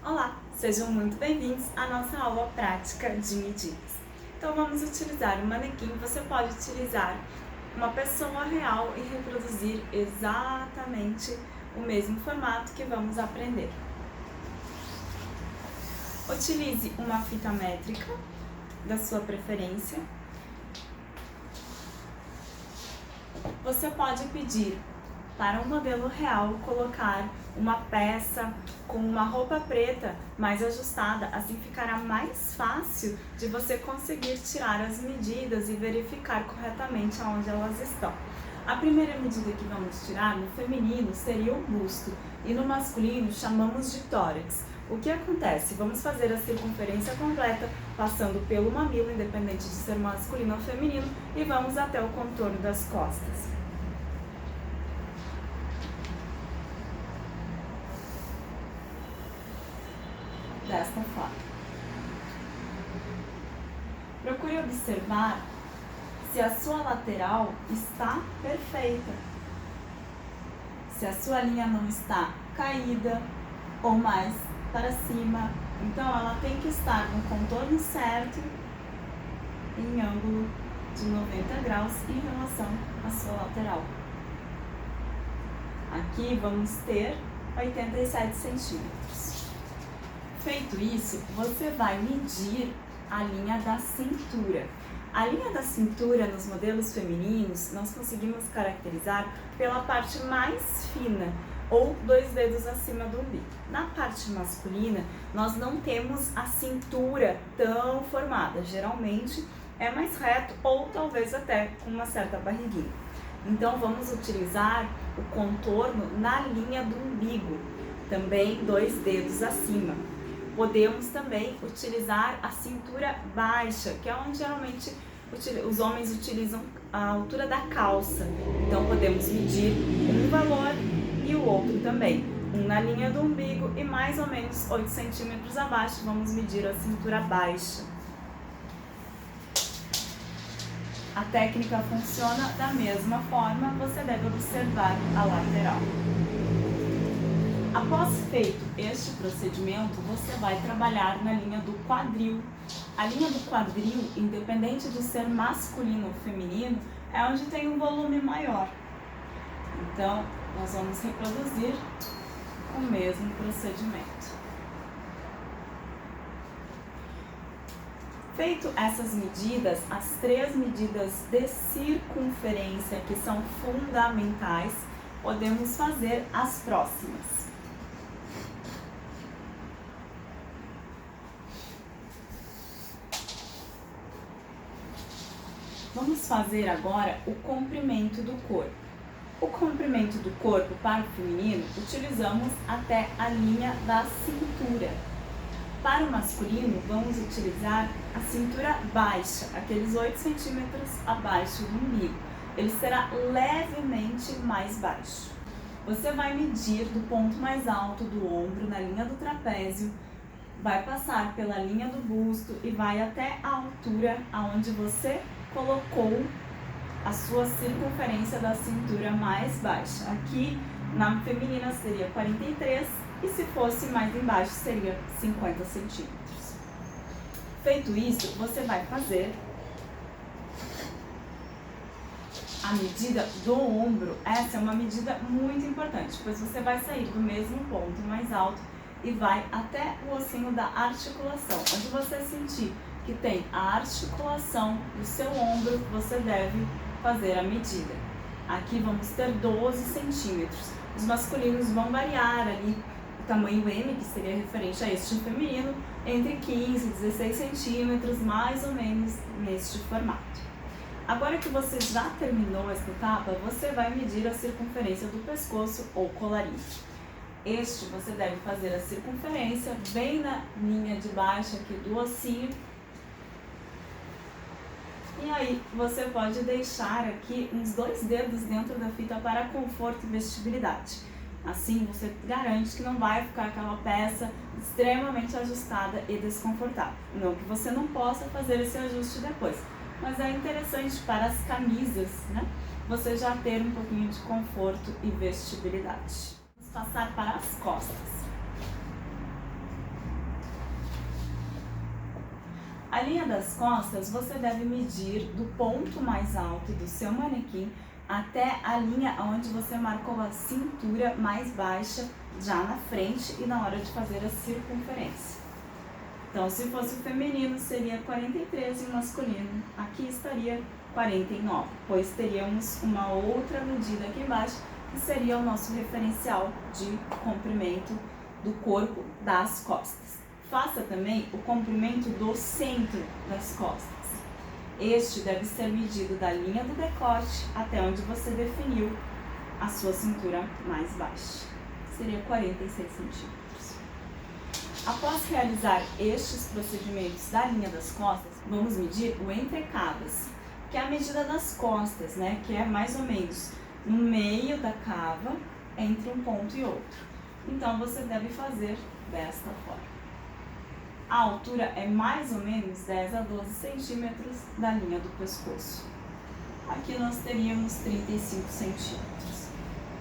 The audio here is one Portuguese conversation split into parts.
Olá, sejam muito bem-vindos à nossa aula prática de medidas. Então vamos utilizar o manequim. Você pode utilizar uma pessoa real e reproduzir exatamente o mesmo formato que vamos aprender. Utilize uma fita métrica da sua preferência. Você pode pedir para um modelo real colocar uma peça com uma roupa preta mais ajustada, assim ficará mais fácil de você conseguir tirar as medidas e verificar corretamente aonde elas estão. A primeira medida que vamos tirar no feminino seria o busto e no masculino chamamos de tórax. O que acontece? Vamos fazer a circunferência completa passando pelo mamilo, independente de ser masculino ou feminino, e vamos até o contorno das costas. Desta forma. Procure observar se a sua lateral está perfeita, se a sua linha não está caída ou mais para cima. Então ela tem que estar no contorno certo, em ângulo de 90 graus em relação à sua lateral. Aqui vamos ter 87 centímetros. Feito isso, você vai medir a linha da cintura. A linha da cintura nos modelos femininos nós conseguimos caracterizar pela parte mais fina ou 2 dedos acima do umbigo. Na parte masculina, nós não temos a cintura tão formada. Geralmente é mais reto ou talvez até com uma certa barriguinha. Então vamos utilizar o contorno na linha do umbigo, também 2 dedos acima. Podemos também utilizar a cintura baixa, que é onde geralmente os homens utilizam a altura da calça. Então podemos medir um valor e o outro também. Um na linha do umbigo e mais ou menos 8 centímetros abaixo vamos medir a cintura baixa. A técnica funciona da mesma forma, você deve observar a lateral. Após feito este procedimento, você vai trabalhar na linha do quadril. A linha do quadril, independente de ser masculino ou feminino, é onde tem um volume maior. Então, nós vamos reproduzir o mesmo procedimento. Feito essas medidas, as 3 medidas de circunferência que são fundamentais, podemos fazer as próximas. Vamos fazer agora o comprimento do corpo. O comprimento do corpo para o feminino, utilizamos até a linha da cintura. Para o masculino, vamos utilizar a cintura baixa, aqueles 8 centímetros abaixo do umbigo. Ele será levemente mais baixo. Você vai medir do ponto mais alto do ombro, na linha do trapézio, vai passar pela linha do busto e vai até a altura aonde você colocou a sua circunferência da cintura mais baixa. Aqui na feminina seria 43 e se fosse mais embaixo seria 50 centímetros. Feito isso, você vai fazer a medida do ombro. Essa é uma medida muito importante, pois você vai sair do mesmo ponto mais alto e vai até o ossinho da articulação. Onde você sentir que tem a articulação do seu ombro, você deve fazer a medida. Aqui vamos ter 12 centímetros. Os masculinos vão variar ali o tamanho M, que seria referente a este feminino, entre 15 e 16 centímetros, mais ou menos neste formato. Agora que você já terminou esta etapa, você vai medir a circunferência do pescoço ou colarinho. Este você deve fazer a circunferência bem na linha de baixo aqui do ossinho. E aí você pode deixar aqui uns 2 dedos dentro da fita para conforto e vestibilidade. Assim você garante que não vai ficar aquela peça extremamente ajustada e desconfortável. Não que você não possa fazer esse ajuste depois, mas é interessante para as camisas, né? Você já ter um pouquinho de conforto e vestibilidade. Vamos passar para as costas. A linha das costas você deve medir do ponto mais alto do seu manequim até a linha onde você marcou a cintura mais baixa já na frente e na hora de fazer a circunferência. Então, se fosse o feminino, seria 43 e o masculino aqui estaria 49, pois teríamos uma outra medida aqui embaixo, que seria o nosso referencial de comprimento do corpo das costas. Faça também o comprimento do centro das costas. Este deve ser medido da linha do decote até onde você definiu a sua cintura mais baixa. Seria 46 centímetros. Após realizar estes procedimentos da linha das costas, vamos medir o entrecavas, que é a medida das costas, né? Que é mais ou menos no meio da cava, entre um ponto e outro. Então, você deve fazer desta forma. A altura é mais ou menos 10 a 12 centímetros da linha do pescoço. Aqui nós teríamos 35 centímetros.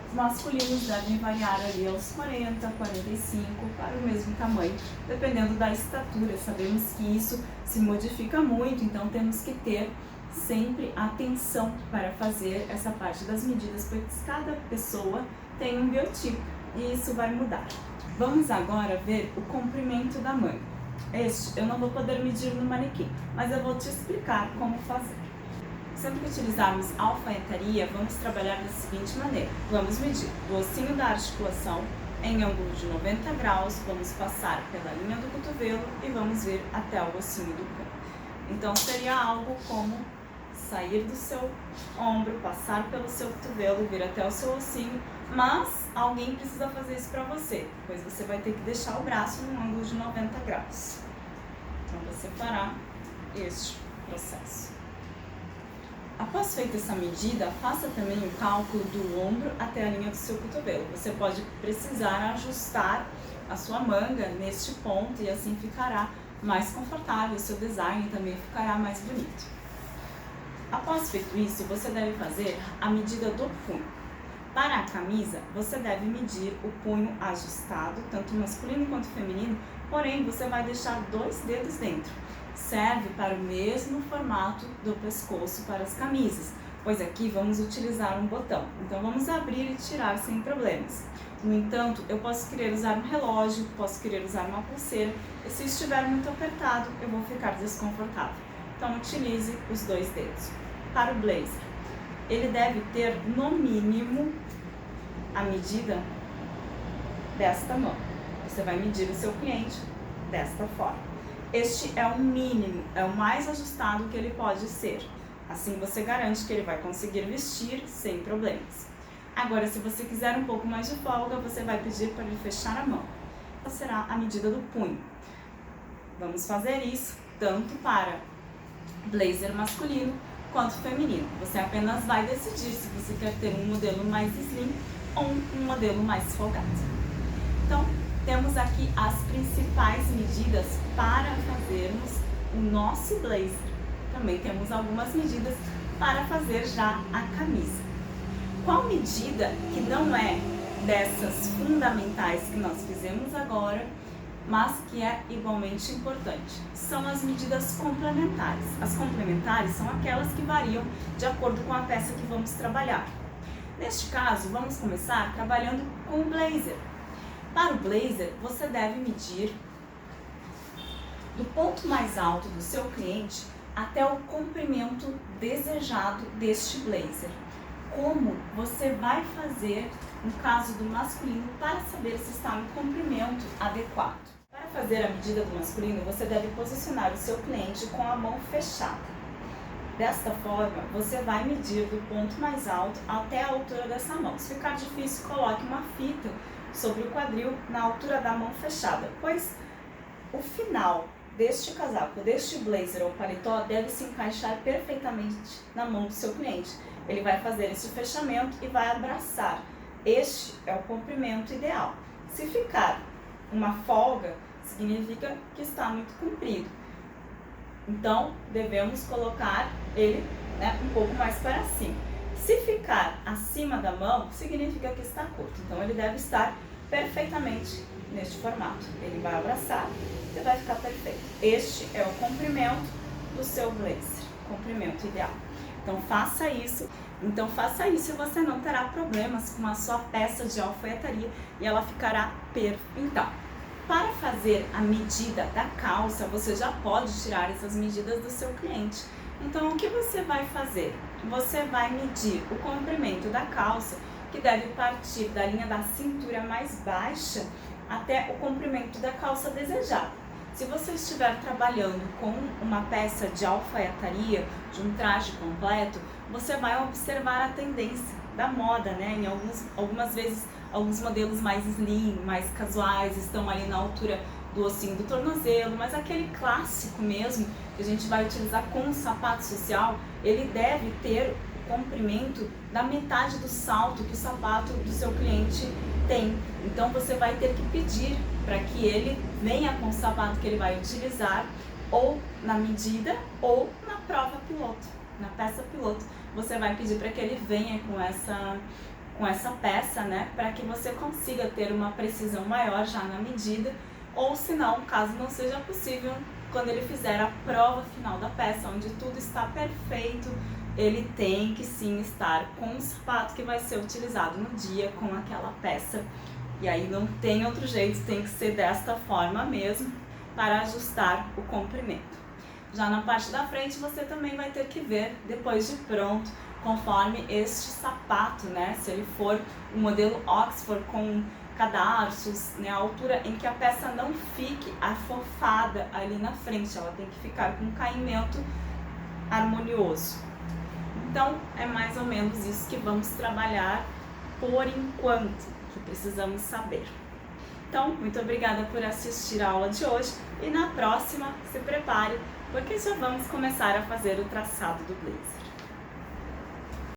Os masculinos devem variar ali aos 40, 45 para o mesmo tamanho, dependendo da estatura. Sabemos que isso se modifica muito, então temos que ter sempre atenção para fazer essa parte das medidas, pois cada pessoa tem um biotipo e isso vai mudar. Vamos agora ver o comprimento da manga. Este eu não vou poder medir no manequim, mas eu vou te explicar como fazer. Sempre que utilizarmos alfaiataria, vamos trabalhar da seguinte maneira. Vamos medir o ossinho da articulação em ângulo de 90 graus, vamos passar pela linha do cotovelo e vamos vir até o ossinho do punho. Então seria algo como sair do seu ombro, passar pelo seu cotovelo, vir até o seu ossinho, mas alguém precisa fazer isso para você, pois você vai ter que deixar o braço num ângulo de 90 graus. Então, você fará este processo. Após feita essa medida, faça também o cálculo do ombro até a linha do seu cotovelo. Você pode precisar ajustar a sua manga neste ponto e assim ficará mais confortável, o seu design também ficará mais bonito. Após feito isso, você deve fazer a medida do punho. Para a camisa, você deve medir o punho ajustado, tanto masculino quanto feminino, porém você vai deixar 2 dedos dentro. Serve para o mesmo formato do pescoço para as camisas, pois aqui vamos utilizar um botão. Então vamos abrir e tirar sem problemas. No entanto, eu posso querer usar um relógio, posso querer usar uma pulseira, e se estiver muito apertado, eu vou ficar desconfortável. Então utilize os 2 dedos. Para o blazer, ele deve ter no mínimo a medida desta mão. Você vai medir o seu cliente desta forma. Este é o mínimo, é o mais ajustado que ele pode ser. Assim você garante que ele vai conseguir vestir sem problemas. Agora, se você quiser um pouco mais de folga, você vai pedir para ele fechar a mão. Essa será a medida do punho. Vamos fazer isso tanto para blazer masculino quanto feminino. Você apenas vai decidir se você quer ter um modelo mais slim ou um modelo mais folgado. Então, temos aqui as principais medidas para fazermos o nosso blazer. Também temos algumas medidas para fazer já a camisa. Qual medida que não é dessas fundamentais que nós fizemos agora, mas que é igualmente importante? São as medidas complementares. As complementares são aquelas que variam de acordo com a peça que vamos trabalhar. Neste caso, vamos começar trabalhando com o blazer. Para o blazer, você deve medir do ponto mais alto do seu cliente até o comprimento desejado deste blazer. Como você vai fazer no caso do masculino para saber se está no comprimento adequado? Para fazer a medida do masculino, você deve posicionar o seu cliente com a mão fechada. Desta forma, você vai medir do ponto mais alto até a altura dessa mão. Se ficar difícil, coloque uma fita sobre o quadril na altura da mão fechada, pois o final deste casaco, deste blazer ou paletó deve se encaixar perfeitamente na mão do seu cliente. Ele vai fazer esse fechamento e vai abraçar. Este é o comprimento ideal. Se ficar uma folga, significa que está muito comprido. Então, devemos colocar ele um pouco mais para cima. Se ficar acima da mão, significa que está curto. Então, ele deve estar perfeitamente neste formato. Ele vai abraçar e vai ficar perfeito. Este é o comprimento do seu blazer, comprimento ideal. Então faça isso e você não terá problemas com a sua peça de alfaiataria e ela ficará perfeita. Então, para fazer a medida da calça, você já pode tirar essas medidas do seu cliente. Então, o que você vai fazer? Você vai medir o comprimento da calça, que deve partir da linha da cintura mais baixa até o comprimento da calça desejada. Se você estiver trabalhando com uma peça de alfaiataria, de um traje completo, você vai observar a tendência da moda, né? Em algumas vezes, alguns modelos mais slim, mais casuais, estão ali na altura do ossinho do tornozelo, mas aquele clássico mesmo, que a gente vai utilizar com o sapato social, ele deve ter o comprimento da metade do salto que o sapato do seu cliente tem. Então você vai ter que pedir para que ele venha com o sapato que ele vai utilizar, ou na medida, ou na prova piloto, na peça piloto. Você vai pedir para que ele venha com essa peça, né, para que você consiga ter uma precisão maior já na medida, ou se não, caso não seja possível, quando ele fizer a prova final da peça, onde tudo está perfeito, ele tem que sim estar com o sapato que vai ser utilizado no dia com aquela peça. E aí não tem outro jeito, tem que ser desta forma mesmo para ajustar o comprimento. Já na parte da frente você também vai ter que ver depois de pronto, conforme este sapato, né? Se ele for o modelo Oxford com cadarços, né? A altura em que a peça não fique afofada ali na frente, ela tem que ficar com um caimento harmonioso. Então é mais ou menos isso que vamos trabalhar por enquanto, que precisamos saber. Então, muito obrigada por assistir a aula de hoje e na próxima se prepare, porque já vamos começar a fazer o traçado do blazer.